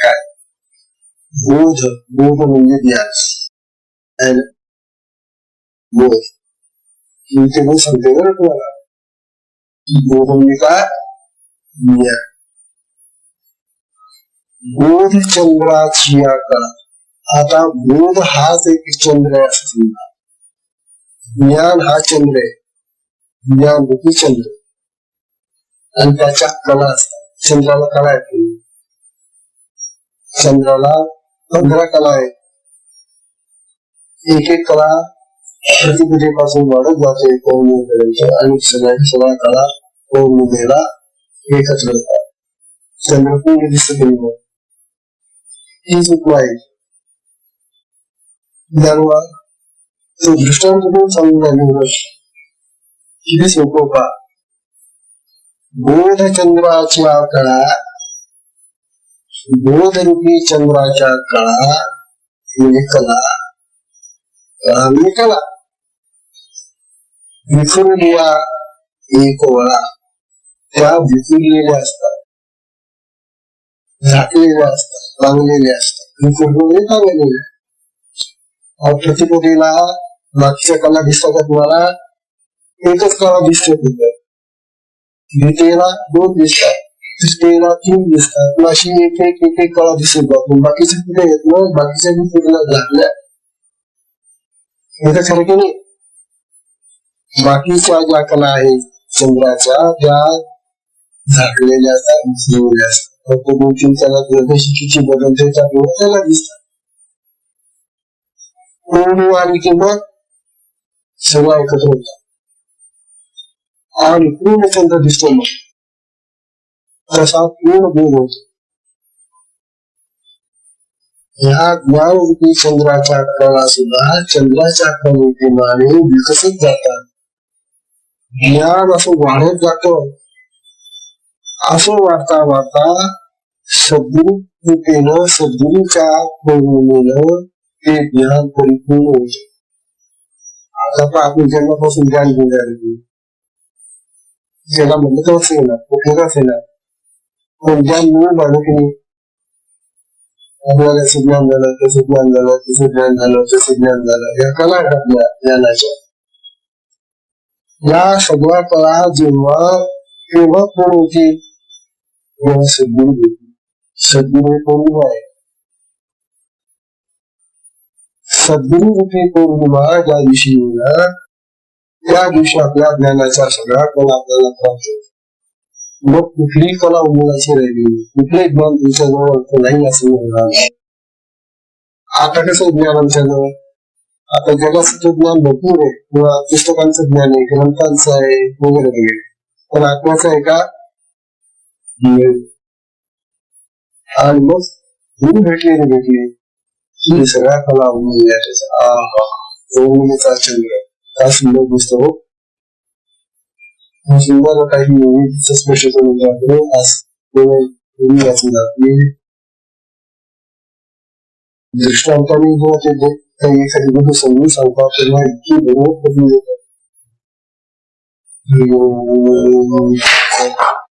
S1: काय बोध बोध म्हणजे ज्ञान बोध ते पण सांगते बरं तुम्हाला बोध म्हणजे काय ज्ञान बोध चंद्राची कळा आता बोध हाच एक चंद्र आहे असं समजा ज्ञान हा चंद्र आहे ज्ञान रूपी चंद्र आणि त्याच्या कला असतात चंद्राला कला आहे चंद्राला 15 कला आहेत एक एक कला प्रतिपदेपासून वाढत जाते पौर्णिमेपर्यंत आणि सगळ्या कला पौर्णिमेला एकत्र होतात चंद्र पूर्ण दिसत नाही ही चुकवा आहे त्यामुळे तो दृष्टांत पण सांगून लागेल किती सोपं पा बोध चंद्राच्या कळा बोधरूपी चंद्राच्या कळा म्हणजे कला आणि कला विखुरलेल्या एक वळा त्या विखुरलेल्या असतात झाकलेल्या असतात बांधलेल्या असतात विखुरलेले बांधलेले प्रतिपदेला बाकीच्या कला दिसतात का तुम्हाला एकच कला दिसते तिथं द्वितीयला 2 दिसतात तृतीयला 3 दिसतात अशी एक एक कला दिसत जातो बाकीच्या कुठे येत ना बाकीच्या पूर्ण झाकल्या हे खरं की नाही बाकीच्या ज्या कला आहेत चंद्राच्या त्या झाकलेल्या असतात दिसलेल्या असतात फक्त 2-3 त्याला ग्रहशिकीची बदलते त्याला दिसतात पूर्ण आणि किंमत सगळं एकत्र होतात आणि पूर्ण चंद्र दिसतो मग तसा पूर्ण बोध होतो ह्या ज्ञानरूपी चंद्राच्या कळा सुद्धा चंद्राच्या कळेप्रमाणे विकसित जातात ज्ञान असं वाढत जात असं वाढता वाढता सद्गुरु कृपेनं सद्गुरूच्या पौर्णिमेनं ते ज्ञान परिपूर्ण होते आता आपण जन्मापासून ज्ञान घेऊन राहिलो ज्याला म्हणलं तर असेल ना कुठे असेल ना पण ज्ञान मिळून राहिलो की नाही आपल्याला असं ज्ञान झालं तसं ज्ञान झालं तसं ज्ञान झालं तसं ज्ञान झालं या कला आहेत आपल्या ज्ञानाच्या या सगळ्या कला जेव्हा केव्हा पूर्ण होती तेव्हा सद्गुरू होती सद्गुरू पौर्णिमा आहे सद्गुरू रूपी पौर्णिमा ज्या दिवशी येणार त्या दिवशी आपल्या ज्ञानाच्या सगळ्या कला आपल्याला प्राप्त होतात मग कुठली कला उमलाची राहिली कुठले ज्ञान तुमच्याजवळ नाही असं होणार आता कसं ज्ञान आमच्याजवळ आता जगाचं ज्ञान भरपूर आहे किंवा पुस्तकांचं ज्ञान आहे ग्रंथांचं आहे वगैरे वगैरे पण आत्म्याचं आहे का आणि मग तू भेटली ही सगळ्यात मला आवडली पौर्णिमेचा चंद्र का सुंदर दिसतो. सुंदर काही तिचं स्पष्टीकरण करतो आज वाचून जाते दृष्टांताने जेव्हा ते काही एखादी गोष्ट समजून सांगतात तेव्हा इतकी बरोबर पडली जातात.